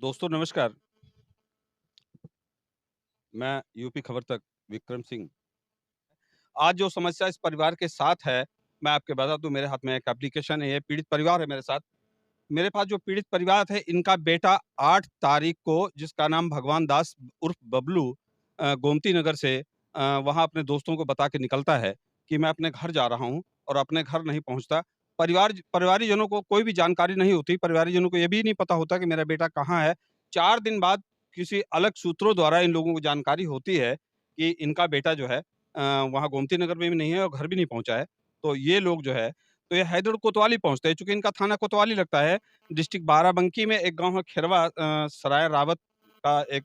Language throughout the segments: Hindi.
दोस्तों नमस्कार। मैं यूपी खबर तक विक्रम सिंह। आज जो समस्या इस परिवार के साथ है, मैं आपको बता दूँ मेरे हाथ में एक एप्लीकेशन है, ये पीड़ित परिवार है मेरे साथ। मेरे पास जो पीड़ित परिवार है, इनका बेटा 8 तारीख को जिसका नाम भगवान दास उर्फ बबलू गोमती नगर से वहाँ अपने दोस्तों को बता के निकलता है कि मैं अपने घर जा रहा हूँ और अपने घर नहीं पहुँचता। परिवारीजनों को कोई भी जानकारी नहीं होती, परिवारीजनों को ये भी नहीं पता होता कि मेरा बेटा कहाँ है। 4 दिन बाद किसी अलग सूत्रों द्वारा इन लोगों को जानकारी होती है कि इनका बेटा जो है वहाँ गोमती नगर में भी नहीं है और घर भी नहीं पहुँचा है। तो ये लोग जो है तो ये हैदर कोतवाली पहुँचते हैं, चूँकि इनका थाना कोतवाली लगता है। डिस्ट्रिक्ट बाराबंकी में एक गाँव है खिरवा सराय रावत का एक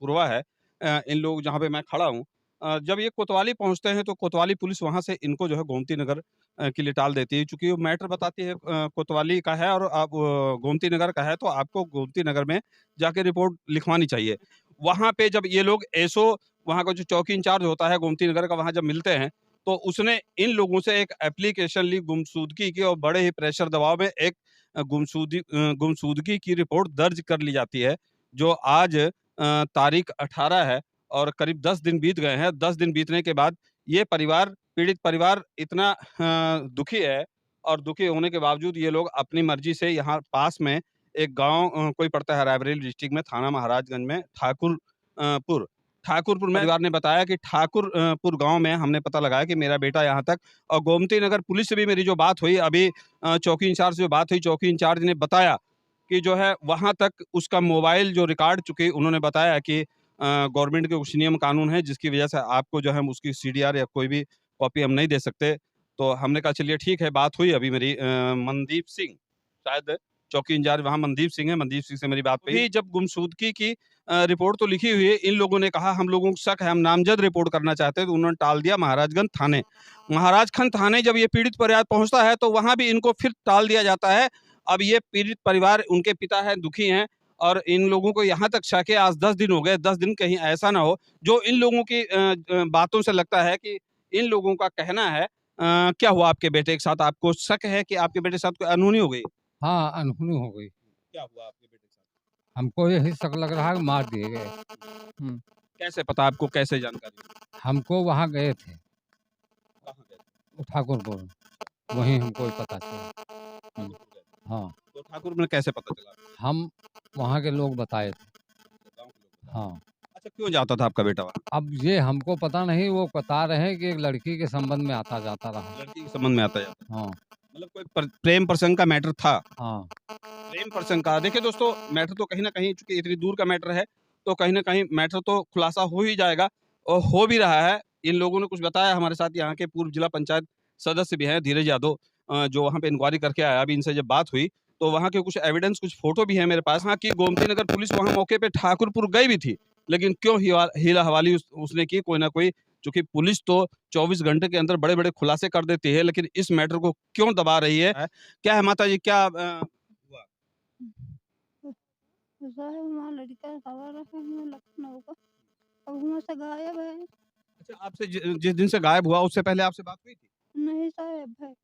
पुरवा है। इन लोग जहाँ पे मैं खड़ा हूँ जब ये कोतवाली पहुँचते हैं तो कोतवाली पुलिस वहाँ से इनको जो है गोमती नगर के लिए टाल देती है। चूँकि वो मैटर बताती है कोतवाली का है और आप गोमती नगर का है तो आपको गोमती नगर में जाके रिपोर्ट लिखवानी चाहिए। वहाँ पे जब ये लोग एसओ वहाँ का जो चौकी इंचार्ज होता है गोमती नगर का वहाँ जब मिलते हैं, तो उसने इन लोगों से एक एप्लीकेशन ली गुमशुदगी की और बड़े ही प्रेशर दबाव में एक गुमशुदगी की रिपोर्ट दर्ज कर ली जाती है, जो आज तारीख 18 है और करीब 10 दिन बीत गए हैं। 10 दिन बीतने के बाद ये परिवार, पीड़ित परिवार इतना दुखी है और दुखी होने के बावजूद ये लोग अपनी मर्ज़ी से यहाँ पास में एक गाँव कोई पड़ता है रायबरेली डिस्ट्रिक्ट में, थाना महाराजगंज में ठाकुरपुर में परिवार ने बताया कि पुर गाँव में हमने पता लगाया कि मेरा बेटा यहाँ तक और गोमती नगर पुलिस से भी मेरी जो बात हुई अभी चौकी इंचार्ज से जो बात हुई, चौकी इंचार्ज ने बताया कि जो है वहाँ तक उसका मोबाइल जो रिकॉर्ड चूँकि उन्होंने बताया कि गवर्नमेंट के कुछ नियम कानून हैं जिसकी वजह से आपको जो है उसकी सीडीआर या कोई भी कॉपी हम नहीं दे सकते। तो हमने कहा चलिए ठीक है, बात हुई अभी मेरी मनदीप सिंह शायद चौकी इंचार्ज वहाँ मनदीप सिंह है, मनदीप सिंह से मेरी बात हुई। जब गुमशुदगी की रिपोर्ट तो लिखी हुई है, इन लोगों ने कहा हम लोगों को शक है, हम नामजद रिपोर्ट करना चाहते हैं, तो उन्होंने टाल दिया महाराजगंज थाने। महाराजगंज थाने जब ये पीड़ित परिवार पहुँचता है, तो वहाँ भी इनको फिर टाल दिया जाता है। अब ये पीड़ित परिवार उनके पिता हैं, दुखी हैं और इन लोगों को यहाँ तक शक है आज 10 दिन हो गए, 10 दिन कहीं ऐसा ना हो, जो इन लोगों की बातों से लगता है कि इन लोगों का कहना है क्या हुआ आपके बेटे के साथ? आपको शक है कि आपके बेटे के साथ कोई अनहोनी हो गई? हाँ, अनहोनी हो गई। क्या हुआ आपके बेटे के साथ? हमको यही शक लग रहा है कि मार दिए गए। हुँ, कैसे पता आपको कैसे जानकारी? हमको वहाँ गए थे, कहाँ गए थे? ठाकुरपुर, वहीं हमको पता चला। हुँ, ठाकुरपुर गए थे। हाँ, तो ठाकुर में कैसे पता चला आपको? हम वहाँ के लोग बताए थे। अच्छा, गाँव के लोग बताए। हाँ, अच्छा, क्यों जाता था आपका बेटा वहाँ? अब ये हमको पता नहीं, वो बता रहे हैं कि एक लड़की के संबंध में आता-जाता रहा। लड़की के संबंध में आता-जाता। हाँ, मतलब कोई प्रेम प्रसंग का मैटर था। हाँ, प्रेम प्रसंग का देखिए दोस्तों मैटर तो कहीं न कहीं चूँकि इतनी दूर का मैटर है, तो कहीं न कहीं मैटर तो खुलासा हो ही जाएगा और हो भी रहा है। इन लोगों ने कुछ बताया हमारे साथ यहाँ के पूर्व जिला पंचायत सदस्य भी हैं धीरज यादव जो वहाँ पे इंक्वायरी करके आया। अभी इनसे जब बात हुई, तो वहाँ के कुछ एविडेंस, कुछ फ़ोटो भी है मेरे पास। हाँ, कि गोमती नगर पुलिस वहाँ मौके पे ठाकुरपुर गई भी थी, लेकिन क्यों हीला-हवाली उसने की कोई न कोई चूँकि पुलिस तो 24 घंटे के अंदर बड़े-बड़े खुलासे कर देती है, लेकिन इस मैटर को क्यों दबा रही है? क्या है माताजी क्या हुआ? साहब वहाँ लड़का खबर है हमें लखनऊ का। अब वहाँ से गायब है। अच्छा, आपसे जिस दिन से गायब हुआ उससे पहले आपसे बात हुई थी? नहीं साहब है,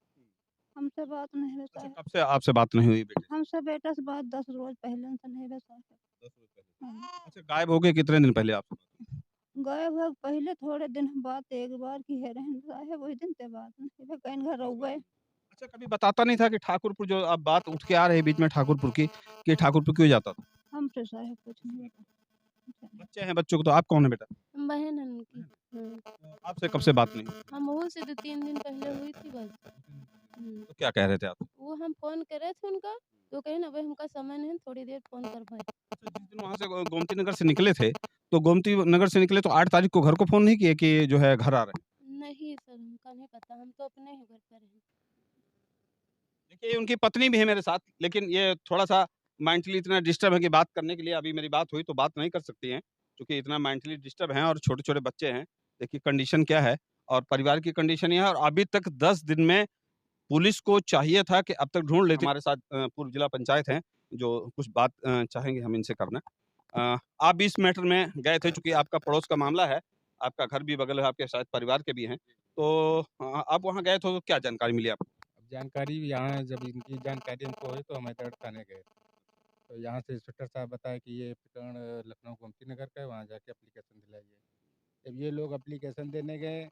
हमसे बात नहीं होता अच्छा, है। कब से आपसे बात नहीं हुई बेटे से? हमसे बेटा से बात 10 रोज़ पहले से नहीं होता है। 10 रोज़ पहले। हाँ, अच्छा, गायब हो गए कितने दिन पहले आपसे बात हुई? गायब है पहले थोड़े दिन हम बात एक बार की है रहन साहब वही दिन से बात नहीं है कहीं घर रह गए। अच्छा, कभी बताता नहीं था कि ठाकुरपुर जो अब बात उठ के आ रही है बीच में ठाकुरपुर की, कि ठाकुरपुर क्यों जाता था? हमसे साहब कुछ नहीं बता। बच्चे हैं, बच्चों को तो आप कौन है बेटा? बहन है उनकी। तो आपसे कब से बात नहीं हुई? हम वो से 2-3 दिन पहले हुई थी बस। तो क्या कह रहे थे आप? वो हम फ़ोन करे थे उनका, तो कहे ना भाई हमका समय नहीं है थोड़ी देर फ़ोन कर भाई। अच्छा, जिस दिन वहाँ से गोमती नगर से निकले थे, तो गोमती नगर से निकले तो 8 तारीख को घर को फ़ोन नहीं किए कि जो है घर आ रहे हैं? नहीं सर हमका नहीं पता, हम तो अपने ही घर पर हैं। देखिए, उनकी पत्नी भी है मेरे साथ, लेकिन ये थोड़ा-सा मेंटली इतना डिस्टर्ब है कि बात करने के लिए अभी मेरी बात हुई तो बात नहीं कर सकती हैं, क्योंकि इतना मेंटली डिस्टर्ब हैं और छोटे-छोटे बच्चे हैं। देखिए कंडीशन क्या है और परिवार की कंडीशन ये है और अभी तक 10 दिन में पुलिस को चाहिए था कि अब तक ढूँढ लेती। हमारे साथ पूर्व जिला पंचायत हैं, जो कुछ बात चाहेंगे हम इनसे करना। आप भी इस मैटर में गए थे चूँकि आपका पड़ोस का मामला है, आपका घर भी बगल है, आपके शायद परिवार के भी हैं। तो आप वहाँ गए थे तो क्या जानकारी मिली आपको? अब जानकारी यहाँ जब इनकी जानकारी हमको हुई तो हम हैदर थाने गए। तो यहाँ से इंस्पेक्टर साहब बताए कि ये प्रकरण लखनऊ गोमती नगर का है, वहाँ जाके एप्लीकेशन दिलाइए। जब ये लोग एप्लीकेशन देने गए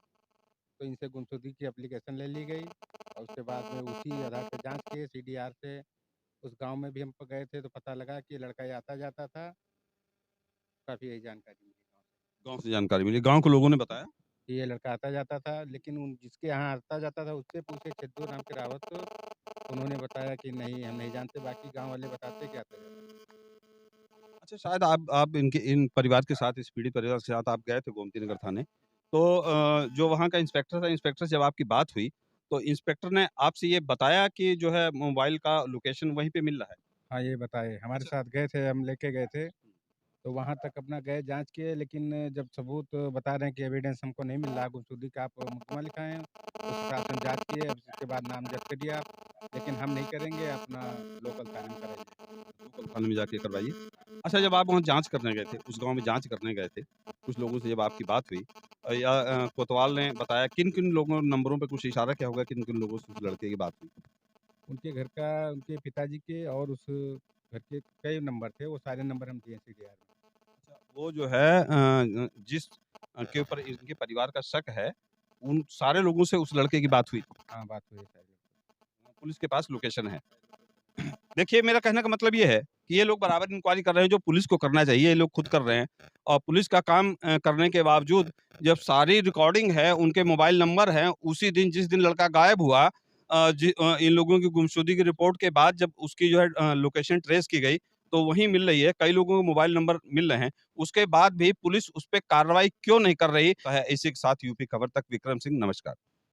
तो इनसे गुमशुदगी की एप्लीकेशन ले ली गई और उसके बाद में उसी आधार पे जांच किए सीडीआर से। उस गांव में भी हम गए थे तो पता लगा कि ये लड़का ये आता जाता था। काफ़ी यही जानकारी मिली गाँव से गाँव से जानकारी मिली, गाँव के लोगों ने बताया? कि ये लड़का आता जाता था, लेकिन उन जिसके यहाँ आता जाता था उससे पूछे सिद्धू नाम के रावत को, तो उन्होंने बताया कि नहीं हम नहीं जानते, बाकी गाँव वाले बताते कि आता जाता था। अच्छा, शायद आप इनके इन परिवार के साथ, इस पीड़ित परिवार के साथ आप गए थे गोमती नगर थाने। तो जो वहाँ का इंस्पेक्टर था, इंस्पेक्टर से जब आपकी बात हुई, तो इंस्पेक्टर ने आपसे ये बताया कि जो है मोबाइल का लोकेशन वहीं पे मिल रहा है? हाँ, ये बताए, हमारे अच्छा। साथ गए थे, हम लेके गए थे, तो वहाँ तक अपना गए जाँच किए, लेकिन जब सबूत बता रहे हैं कि एविडेंस हमको नहीं मिल रहा, गुमशुदगी का आप मुकदमा लिखाए हैं, उस हिसाब से हम जाँच किए, अब इसके बाद नामज़द करिए आप, लेकिन हम नहीं करेंगे, अपना लोकल थाने में कराइए। लोकल थाने में जाके करवाइए। अच्छा, जब आप वहाँ जाँच करने गए थे, उस गाँव में जाँच करने गए थे, कुछ लोगों से जब आपकी बात हुई या कोतवाल ने बताया किन-किन लोगों नंबरों पे कुछ इशारा किया होगा, किन-किन लोगों से उस लड़के की बात हुई? उनके घर का, उनके पिताजी के और उस घर के कई नंबर थे, वो सारे नंबर हम दिए सीडीआर में। अच्छा, वो जो है जिस के ऊपर इनके परिवार का शक है, उन सारे लोगों से उस लड़के की बात हुई। हाँ, बात हुई है सारी। पुलिस के पास लोकेशन है। देखिए, मेरा कहने का मतलब ये है कि ये लोग बराबर इंक्वायरी कर रहे हैं, जो पुलिस को करना चाहिए, ये लोग खुद कर रहे हैं। और पुलिस का काम करने के बावजूद जब सारी रिकॉर्डिंग है, उनके मोबाइल नंबर हैं, उसी दिन जिस दिन लड़का गायब हुआ इन लोगों की गुमशुदगी की रिपोर्ट के बाद जब उसकी जो है लोकेशन ट्रेस की गई, तो वहीं मिल रही है, कई लोगों के मोबाइल नंबर मिल रहे हैं। उसके बाद भी पुलिस उस पे कार्रवाई क्यों नहीं कर रही है? इसी के साथ यूपी खबर तक विक्रम सिंह, नमस्कार।